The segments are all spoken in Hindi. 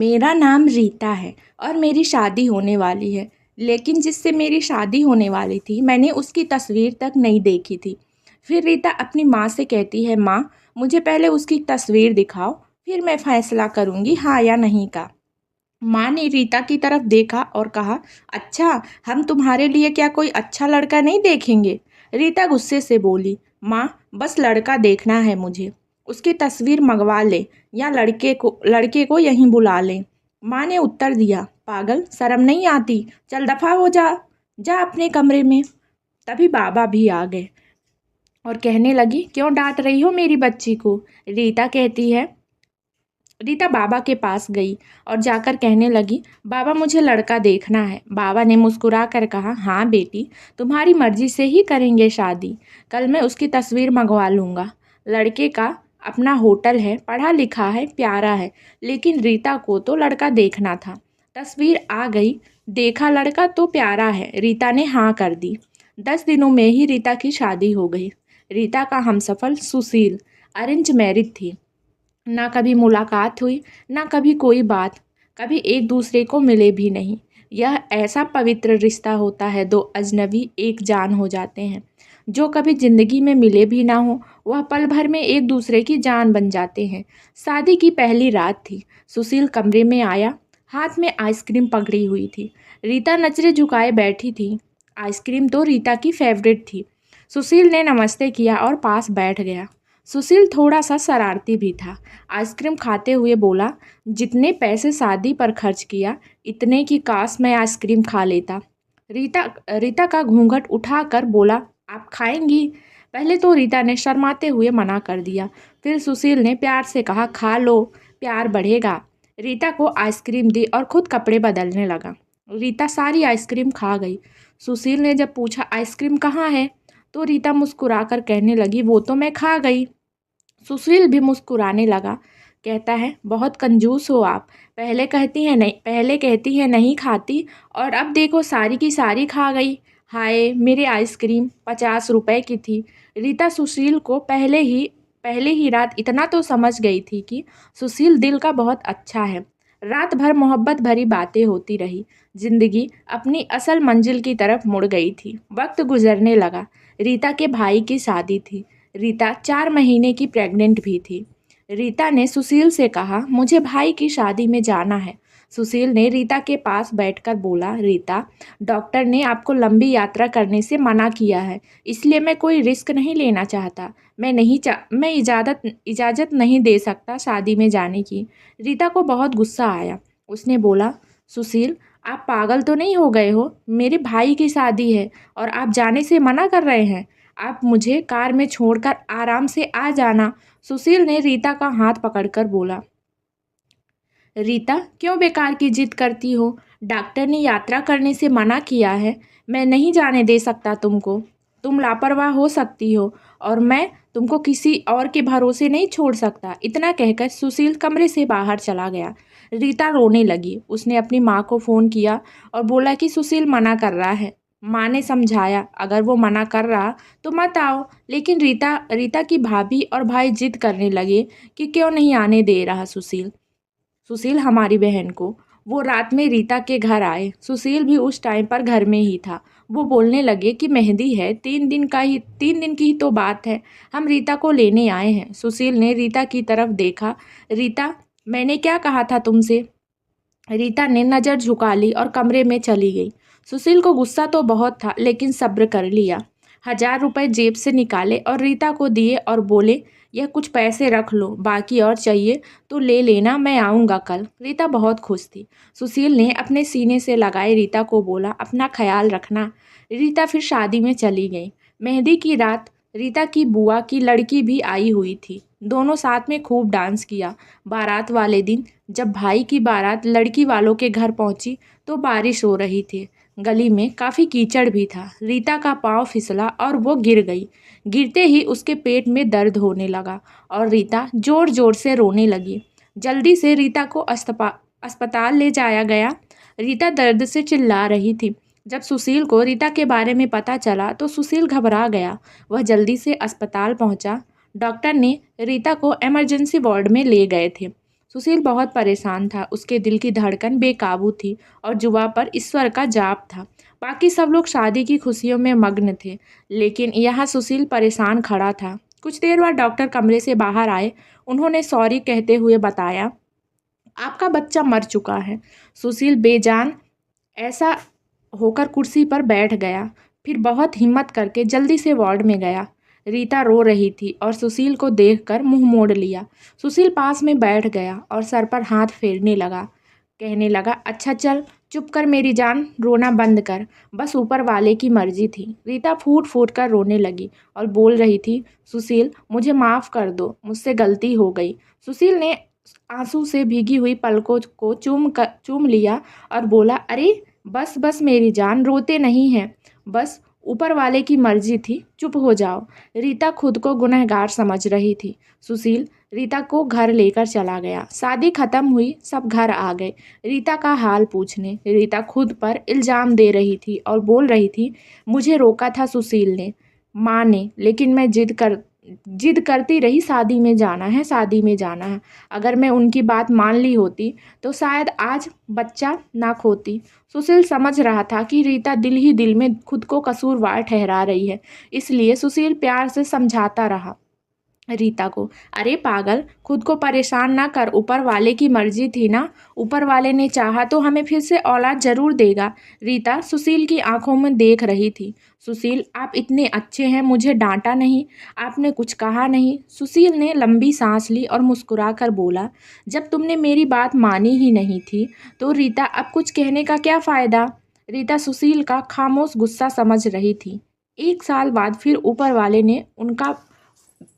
मेरा नाम रीता है और मेरी शादी होने वाली है। लेकिन जिससे मेरी शादी होने वाली थी मैंने उसकी तस्वीर तक नहीं देखी थी। फिर रीता अपनी माँ से कहती है, माँ मुझे पहले उसकी तस्वीर दिखाओ, फिर मैं फैसला करूँगी हाँ या नहीं का। माँ ने रीता की तरफ देखा और कहा, अच्छा हम तुम्हारे लिए क्या कोई अच्छा लड़का नहीं देखेंगे। रीता गुस्से से बोली, माँ बस लड़का देखना है मुझे, उसकी तस्वीर मंगवा ले या लड़के को यहीं बुला ले। माँ ने उत्तर दिया, पागल शर्म नहीं आती, चल दफा हो जा, जा अपने कमरे में। तभी बाबा भी आ गए और कहने लगी, क्यों डांट रही हो मेरी बच्ची को। रीता बाबा के पास गई और जाकर कहने लगी, बाबा मुझे लड़का देखना है। बाबा ने मुस्कुरा कर कहा, हाँ बेटी तुम्हारी मर्जी से ही करेंगे शादी, कल मैं उसकी तस्वीर मंगवा लूँगा। लड़के का अपना होटल है, पढ़ा लिखा है, प्यारा है, लेकिन रीता को तो लड़का देखना था। तस्वीर आ गई, देखा लड़का तो प्यारा है, रीता ने हाँ कर दी। 10 दिनों में ही रीता की शादी हो गई। रीता का हमसफर सुशील अरेंज मैरिज थी। ना कभी मुलाकात हुई, ना कभी कोई बात, कभी एक दूसरे को मिले भी नहीं। यह ऐसा पवित्र रिश्ता होता है, दो अजनबी एक जान हो जाते हैं। जो कभी जिंदगी में मिले भी ना हो, वह पल भर में एक दूसरे की जान बन जाते हैं। शादी की पहली रात थी। सुशील कमरे में आया, हाथ में आइसक्रीम पकड़ी हुई थी। रीता नजरें झुकाए बैठी थी। आइसक्रीम तो रीता की फेवरेट थी। सुशील ने नमस्ते किया और पास बैठ गया। सुशील थोड़ा सा शरारती भी था। आइसक्रीम खाते हुए बोला, जितने पैसे शादी पर खर्च किया, इतने की काश मैं आइसक्रीम खा लेता। रीता का घूंघट उठाकर बोला, आप खाएंगी। पहले तो रीता ने शर्माते हुए मना कर दिया। फिर सुशील ने प्यार से कहा, खा लो, प्यार बढ़ेगा। रीता को आइसक्रीम दी और खुद कपड़े बदलने लगा। रीता सारी आइसक्रीम खा गई। सुशील ने जब पूछा, आइसक्रीम कहाँ है, तो रीता मुस्कुराकर कहने लगी, वो तो मैं खा गई। सुशील भी मुस्कुराने लगा, कहता है, बहुत कंजूस हो आप, पहले कहती हैं नहीं खाती और अब देखो सारी की सारी खा गई। हाय मेरे आइसक्रीम 50 रुपए की थी। रीता सुशील को पहले ही रात इतना तो समझ गई थी कि सुशील दिल का बहुत अच्छा है। रात भर मोहब्बत भरी बातें होती रही। जिंदगी अपनी असल मंजिल की तरफ मुड़ गई थी। वक्त गुजरने लगा। रीता के भाई की शादी थी। रीता 4 महीने की प्रेग्नेंट भी थी। रीता ने सुशील से कहा, मुझे भाई की शादी में जाना है। सुशील ने रीता के पास बैठकर बोला, रीता डॉक्टर ने आपको लंबी यात्रा करने से मना किया है, इसलिए मैं कोई रिस्क नहीं लेना चाहता। मैं इजाज़त नहीं दे सकता शादी में जाने की। रीता को बहुत गुस्सा आया। उसने बोला, सुशील आप पागल तो नहीं हो गए हो, मेरे भाई की शादी है और आप जाने से मना कर रहे हैं। आप मुझे कार में छोड़कर आराम से आ जाना। सुशील ने रीता का हाथ पकड़कर बोला, रीता क्यों बेकार की जिद करती हो, डॉक्टर ने यात्रा करने से मना किया है, मैं नहीं जाने दे सकता तुमको। तुम लापरवाह हो सकती हो और मैं तुमको किसी और के भरोसे नहीं छोड़ सकता। इतना कहकर सुशील कमरे से बाहर चला गया। रीता रोने लगी। उसने अपनी माँ को फ़ोन किया और बोला कि सुशील मना कर रहा है। माँ ने समझाया, अगर वो मना कर रहा तो मत आओ, लेकिन रीता की भाभी और भाई जिद करने लगे कि क्यों नहीं आने दे रहा सुशील हमारी बहन को। वो रात में रीता के घर आए। सुशील भी उस टाइम पर घर में ही था। वो बोलने लगे कि मेहंदी है, 3 दिन की ही तो बात है, हम रीता को लेने आए हैं। सुशील ने रीता की तरफ देखा। रीता मैंने क्या कहा था तुमसे। रीता ने नज़र झुका ली और कमरे में चली गई। सुशील को गुस्सा तो बहुत था, लेकिन सब्र कर लिया। 1000 रुपये जेब से निकाले और रीता को दिए और बोले, यह कुछ पैसे रख लो, बाकी और चाहिए तो ले लेना, मैं आऊँगा कल। रीता बहुत खुश थी। सुशील ने अपने सीने से लगाए रीता को बोला, अपना ख्याल रखना। रीता फिर शादी में चली गई। मेहंदी की रात रीता की बुआ की लड़की भी आई हुई थी। दोनों साथ में खूब डांस किया। बारात वाले दिन जब भाई की बारात लड़की वालों के घर पहुंची तो बारिश हो रही थी। गली में काफ़ी कीचड़ भी था। रीता का पाँव फिसला और वो गिर गई। गिरते ही उसके पेट में दर्द होने लगा और रीता ज़ोर ज़ोर से रोने लगी। जल्दी से रीता को अस्पताल ले जाया गया। रीता दर्द से चिल्ला रही थी। जब सुशील को रीता के बारे में पता चला तो सुशील घबरा गया। वह जल्दी से अस्पताल पहुंचा। डॉक्टर ने रीता को इमरजेंसी वार्ड में ले गए थे। सुशील बहुत परेशान था। उसके दिल की धड़कन बेकाबू थी और जुबां पर ईश्वर का जाप था। बाकी सब लोग शादी की खुशियों में मग्न थे, लेकिन यहाँ सुशील परेशान खड़ा था। कुछ देर बाद डॉक्टर कमरे से बाहर आए। उन्होंने सॉरी कहते हुए बताया, आपका बच्चा मर चुका है। सुशील बेजान ऐसा होकर कुर्सी पर बैठ गया। फिर बहुत हिम्मत करके जल्दी से वार्ड में गया। रीता रो रही थी और सुशील को देखकर मुंह मोड़ लिया। सुशील पास में बैठ गया और सर पर हाथ फेरने लगा। कहने लगा, अच्छा चल चुप कर मेरी जान, रोना बंद कर, बस ऊपर वाले की मर्जी थी। रीता फूट फूट कर रोने लगी और बोल रही थी, सुशील मुझे माफ़ कर दो, मुझसे गलती हो गई। सुशील ने आंसू से भीगी हुई पलकों को चूम लिया और बोला, अरे बस बस मेरी जान, रोते नहीं हैं, बस ऊपर वाले की मर्जी थी, चुप हो जाओ। रीता खुद को गुनहगार समझ रही थी। सुशील रीता को घर लेकर चला गया। शादी खत्म हुई, सब घर आ गए रीता का हाल पूछने। रीता खुद पर इल्ज़ाम दे रही थी और बोल रही थी, मुझे रोका था सुशील ने, माँ ने, लेकिन मैं जिद करती रही, शादी में जाना है, शादी में जाना है। अगर मैं उनकी बात मान ली होती तो शायद आज बच्चा ना खोती। सुशील समझ रहा था कि रीता दिल ही दिल में खुद को कसूरवार ठहरा रही है, इसलिए सुशील प्यार से समझाता रहा रीता को, अरे पागल, खुद को परेशान ना कर, ऊपर वाले की मर्जी थी ना, ऊपर वाले ने चाहा तो हमें फिर से औलाद जरूर देगा। रीता सुशील की आंखों में देख रही थी। सुशील आप इतने अच्छे हैं, मुझे डांटा नहीं, आपने कुछ कहा नहीं। सुशील ने लंबी सांस ली और मुस्कुरा कर बोला, जब तुमने मेरी बात मानी ही नहीं थी तो रीता अब कुछ कहने का क्या फ़ायदा। रीता सुशील का खामोश गुस्सा समझ रही थी। 1 साल बाद फिर ऊपर वाले ने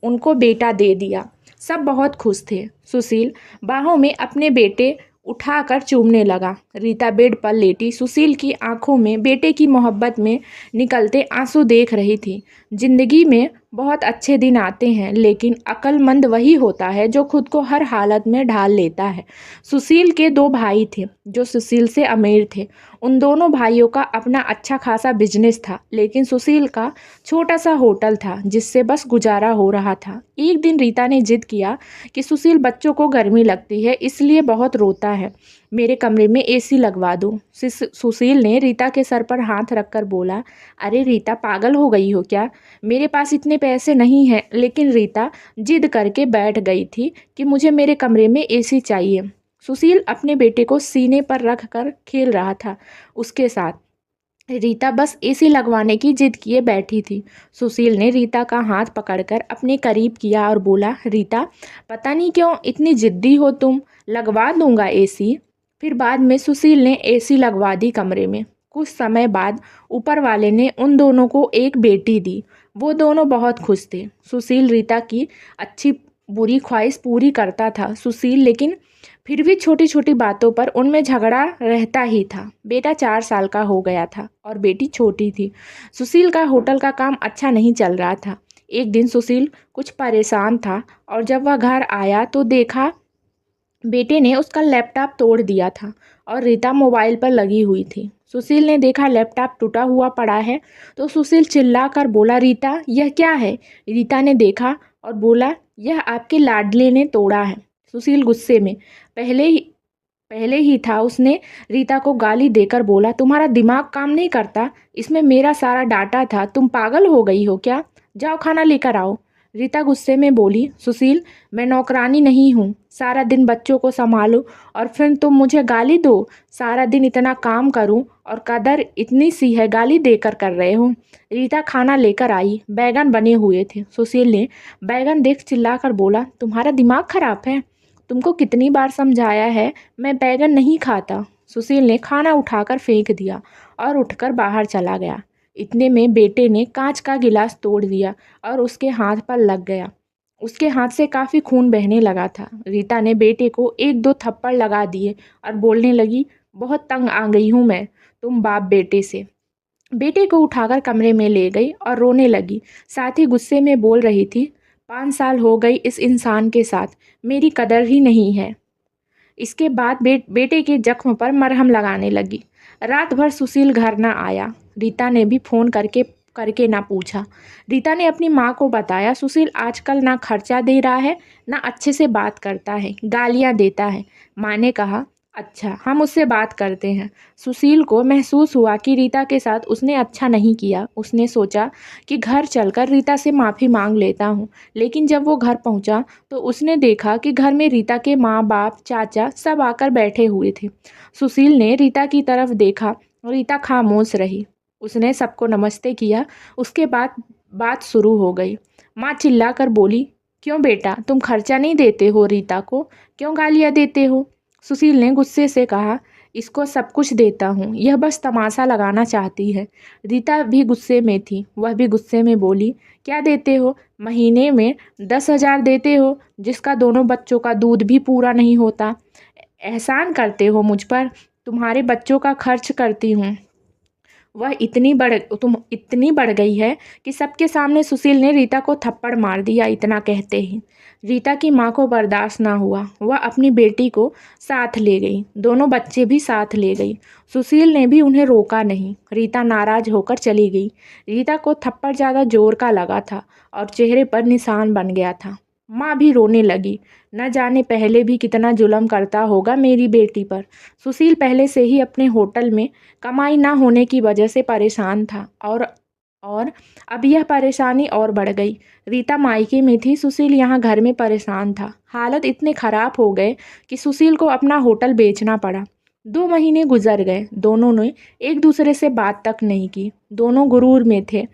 उनको बेटा दे दिया। सब बहुत खुश थे। सुशील बाहों में अपने बेटे उठाकर चूमने लगा। रीता बेड पर लेटी सुशील की आंखों में बेटे की मोहब्बत में निकलते आंसू देख रही थी। जिंदगी में बहुत अच्छे दिन आते हैं, लेकिन अक्लमंद वही होता है जो खुद को हर हालत में ढाल लेता है। सुशील के 2 भाई थे जो सुशील से अमीर थे। उन दोनों भाइयों का अपना अच्छा खासा बिजनेस था, लेकिन सुशील का छोटा सा होटल था जिससे बस गुजारा हो रहा था। एक दिन रीता ने जिद किया कि सुशील बच्चों को गर्मी लगती है, इसलिए बहुत रोता है, मेरे कमरे में एसी लगवा दो। सुशील ने रीता के सर पर हाथ रखकर बोला, अरे रीता पागल हो गई हो क्या, मेरे पास इतने पैसे नहीं हैं। लेकिन रीता जिद करके बैठ गई थी कि मुझे मेरे कमरे में एसी चाहिए। सुशील अपने बेटे को सीने पर रख कर खेल रहा था उसके साथ। रीता बस एसी लगवाने की जिद किए बैठी थी। सुशील ने रीता का हाथ पकड़कर अपने करीब किया और बोला, रीता पता नहीं क्यों इतनी जिद्दी हो तुम, लगवा दूंगा एसी। फिर बाद में सुशील ने एसी लगवा दी कमरे में। कुछ समय बाद ऊपर वाले ने उन दोनों को एक बेटी दी। वो दोनों बहुत खुश थे। सुशील रीता की अच्छी बुरी ख्वाहिश पूरी करता था सुशील, लेकिन फिर भी छोटी छोटी बातों पर उनमें झगड़ा रहता ही था। बेटा 4 साल का हो गया था और बेटी छोटी थी। सुशील का होटल का काम अच्छा नहीं चल रहा था। एक दिन सुशील कुछ परेशान था और जब वह घर आया तो देखा बेटे ने उसका लैपटॉप तोड़ दिया था और रीता मोबाइल पर लगी हुई थी। सुशील ने देखा लैपटॉप टूटा हुआ पड़ा है तो सुशील चिल्ला कर बोला, रीता यह क्या है। रीता ने देखा और बोला, यह आपके लाडले ने तोड़ा है। सुशील गुस्से में पहले ही था उसने रीता को गाली देकर बोला, तुम्हारा दिमाग काम नहीं करता, इसमें मेरा सारा डाटा था, तुम पागल हो गई हो क्या, जाओ खाना लेकर आओ। रीता गुस्से में बोली, सुशील मैं नौकरानी नहीं हूँ, सारा दिन बच्चों को संभालूं और फिर तुम मुझे गाली दो, सारा दिन इतना काम करूँ और कदर इतनी सी है, गाली देकर कर रहे हो। रीता खाना लेकर आई। बैगन बने हुए थे। सुशील ने बैगन देख चिल्लाकर बोला, तुम्हारा दिमाग खराब है, तुमको कितनी बार समझाया है, मैं बैगन नहीं खाता। सुशील ने खाना उठाकर फेंक दिया और उठकर बाहर चला गया। इतने में बेटे ने कांच का गिलास तोड़ दिया और उसके हाथ पर लग गया। उसके हाथ से काफ़ी खून बहने लगा था। रीता ने बेटे को 1-2 थप्पड़ लगा दिए और बोलने लगी, बहुत तंग आ गई हूँ मैं तुम बाप बेटे से। बेटे को उठाकर कमरे में ले गई और रोने लगी, साथ ही गुस्से में बोल रही थी, 5 साल हो गई इस इंसान के साथ, मेरी कदर ही नहीं है। इसके बाद बेटे के जख्म पर मरहम लगाने लगी। रात भर सुशील घर न आया। रीता ने भी फ़ोन करके करके ना पूछा। रीता ने अपनी माँ को बताया, सुशील आजकल ना खर्चा दे रहा है, ना अच्छे से बात करता है, गालियाँ देता है। माँ ने कहा, अच्छा हम उससे बात करते हैं। सुशील को महसूस हुआ कि रीता के साथ उसने अच्छा नहीं किया। उसने सोचा कि घर चलकर रीता से माफ़ी मांग लेता हूँ। लेकिन जब वो घर पहुँचा तो उसने देखा कि घर में रीता के माँ बाप, चाचा सब आकर बैठे हुए थे। सुशील ने रीता की तरफ देखा। रीता खामोश रही। उसने सबको नमस्ते किया। उसके बाद बात शुरू हो गई। माँ चिल्लाकर बोली, क्यों बेटा, तुम खर्चा नहीं देते हो रीता को? क्यों गालियाँ देते हो? सुशील ने गुस्से से कहा, इसको सब कुछ देता हूँ, यह बस तमाशा लगाना चाहती है। रीता भी गुस्से में थी। वह भी गुस्से में बोली, क्या देते हो? महीने में 10,000 देते हो, जिसका दोनों बच्चों का दूध भी पूरा नहीं होता। एहसान करते हो मुझ पर। तुम्हारे बच्चों का खर्च करती हूँ। वह तुम इतनी बढ़ गई है कि सबके सामने सुशील ने रीता को थप्पड़ मार दिया। इतना कहते ही रीता की माँ को बर्दाश्त ना हुआ। वह अपनी बेटी को साथ ले गई। दोनों बच्चे भी साथ ले गई। सुशील ने भी उन्हें रोका नहीं। रीता नाराज होकर चली गई। रीता को थप्पड़ ज़्यादा जोर का लगा था और चेहरे पर निशान बन गया था। माँ भी रोने लगी। न जाने पहले भी कितना जुल्म करता होगा मेरी बेटी पर। सुशील पहले से ही अपने होटल में कमाई ना होने की वजह से परेशान था और अब यह परेशानी और बढ़ गई। रीता मायके में थी, सुशील यहाँ घर में परेशान था। हालत इतने ख़राब हो गए कि सुशील को अपना होटल बेचना पड़ा। 2 महीने गुजर गए। दोनों ने एक दूसरे से बात तक नहीं की। दोनों गुरूर में थे।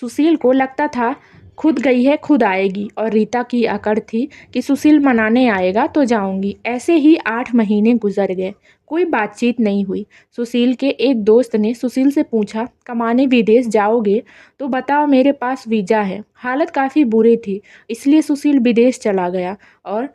सुशील को लगता था खुद गई है खुद आएगी, और रीता की अकड़ थी कि सुशील मनाने आएगा तो जाऊंगी। ऐसे ही 8 महीने गुजर गए। कोई बातचीत नहीं हुई। सुशील के एक दोस्त ने सुशील से पूछा, कमाने विदेश जाओगे? तो बताओ, मेरे पास वीज़ा है। हालत काफ़ी बुरी थी, इसलिए सुशील विदेश चला गया और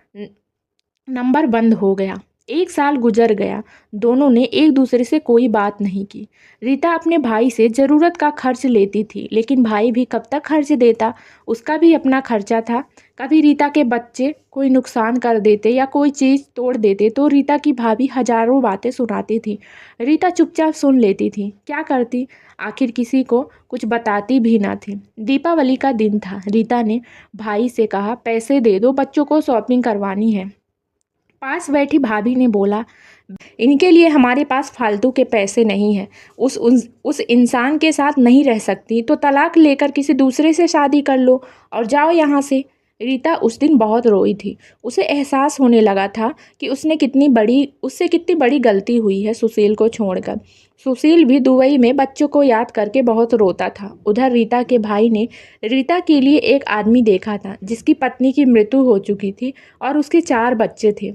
नंबर बंद हो गया। 1 साल गुजर गया। दोनों ने एक दूसरे से कोई बात नहीं की। रीता अपने भाई से ज़रूरत का खर्च लेती थी, लेकिन भाई भी कब तक खर्च देता? उसका भी अपना खर्चा था। कभी रीता के बच्चे कोई नुकसान कर देते या कोई चीज़ तोड़ देते तो रीता की भाभी हजारों बातें सुनाती थी। रीता चुपचाप सुन लेती थी। क्या करती? आखिर किसी को कुछ बताती भी ना थी। दीपावली का दिन था। रीता ने भाई से कहा, पैसे दे दो, बच्चों को शॉपिंग करवानी है। पास बैठी भाभी ने बोला, इनके लिए हमारे पास फालतू के पैसे नहीं हैं। उस इंसान के साथ नहीं रह सकती तो तलाक लेकर किसी दूसरे से शादी कर लो और जाओ यहाँ से। रीता उस दिन बहुत रोई थी। उसे एहसास होने लगा था कि उससे कितनी बड़ी गलती हुई है सुशील को छोड़कर। सुशील भी दुबई में बच्चों को याद करके बहुत रोता था। उधर रीता के भाई ने रीता के लिए एक आदमी देखा था जिसकी पत्नी की मृत्यु हो चुकी थी और उसके 4 बच्चे थे।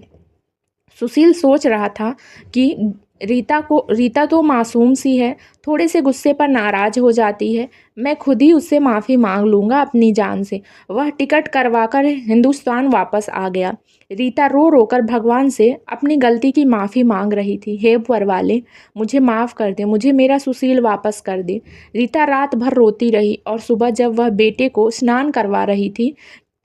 सुशील सोच रहा था कि रीता तो मासूम सी है, थोड़े से गुस्से पर नाराज़ हो जाती है। मैं खुद ही उससे माफ़ी मांग लूँगा अपनी जान से। वह टिकट करवाकर हिंदुस्तान वापस आ गया। रीता रो रो कर भगवान से अपनी गलती की माफ़ी मांग रही थी। हे ऊपर वाले, मुझे माफ़ कर दे, मुझे मेरा सुशील वापस कर दे। रीता रात भर रोती रही और सुबह जब वह बेटे को स्नान करवा रही थी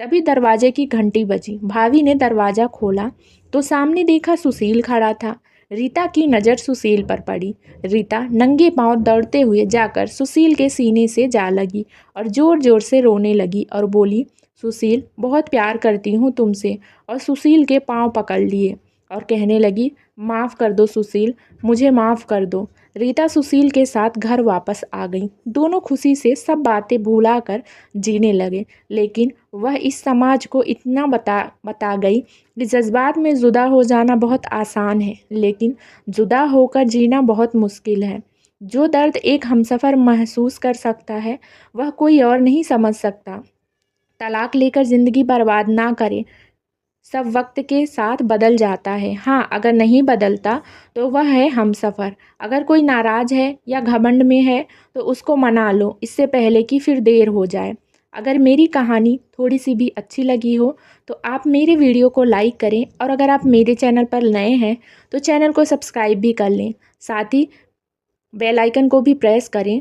तभी दरवाजे की घंटी बजी। भाभी ने दरवाज़ा खोला तो सामने देखा सुशील खड़ा था। रीता की नज़र सुशील पर पड़ी। रीता नंगे पांव दौड़ते हुए जाकर सुशील के सीने से जा लगी और ज़ोर ज़ोर से रोने लगी और बोली, सुशील, बहुत प्यार करती हूँ तुमसे। और सुशील के पांव पकड़ लिए और कहने लगी, माफ़ कर दो सुशील, मुझे माफ़ कर दो। रीता सुशील के साथ घर वापस आ गई। दोनों खुशी से सब बातें भुलाकर जीने लगे। लेकिन वह इस समाज को इतना बता गई कि जज्बात में जुदा हो जाना बहुत आसान है, लेकिन जुदा होकर जीना बहुत मुश्किल है। जो दर्द एक हमसफ़र महसूस कर सकता है वह कोई और नहीं समझ सकता। तलाक लेकर ज़िंदगी बर्बाद ना करें। सब वक्त के साथ बदल जाता है। हाँ, अगर नहीं बदलता तो वह है हमसफ़र। अगर कोई नाराज़ है या घमंड में है तो उसको मना लो, इससे पहले कि फिर देर हो जाए। अगर मेरी कहानी थोड़ी सी भी अच्छी लगी हो तो आप मेरे वीडियो को लाइक करें, और अगर आप मेरे चैनल पर नए हैं तो चैनल को सब्सक्राइब भी कर लें। साथ ही बेल आइकन को भी प्रेस करें,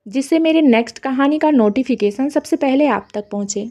जिससे मेरे नेक्स्ट कहानी का नोटिफिकेशन सबसे पहले आप तक पहुँचे।